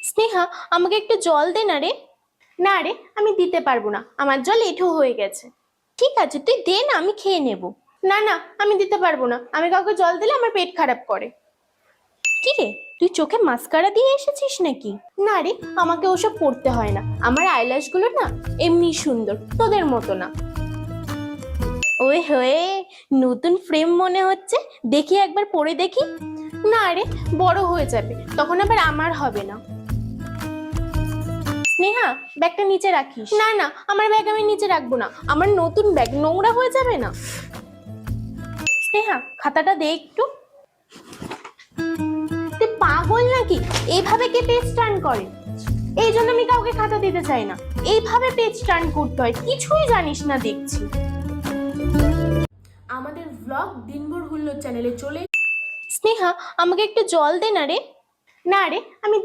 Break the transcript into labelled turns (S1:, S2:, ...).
S1: স্নেহা, আমাকে একটু জল দে না রে। না রে, আমি দিতে পারবো না, আমার জল এঁঠো হয়ে গেছে। ঠিক আছে, তুই দে না, আমি খেয়ে নেব। না না, আমি দিতে পারবো না, আমি কাউকে জল দিলে আমার পেট খারাপ করে। কি রে, তুই চোখে মাস্কারা দিয়ে এসেছিস নাকি? না রে, আমাকে ওসব পড়তে হয় না, আমার আইল্যাশ গুলো না এমনি সুন্দর, তোদের মতো না। ওই হয়ে, নতুন ফ্রেম মনে হচ্ছে, দেখি একবার পরে দেখি। না রে, বড় হয়ে যাবে, তখন আবার আমার হবে না। স্নেহা, ব্যাগটা নিচে রাখিস। না না, আমার ব্যাগ আমি নিচে রাখবো না, আমার নতুন ব্যাগ, নোংরা হয়ে যাবে না। স্নেহা, খাতাটা দে একটু। তুই পাগল নাকি? এইভাবে কে পেজ টার্ন করে? এই জন্য আমি কাউকে খাতা দিতে চাই না। এইভাবে পেজ টার্ন করতে হয়, কিছুই জানিস না দেখছি। আমাদের ভ্লগ দিনভর হুল্লোড় চ্যানেলে চলে। স্নেহা, আমাকে একটু জল দে না রে। না রে, আমি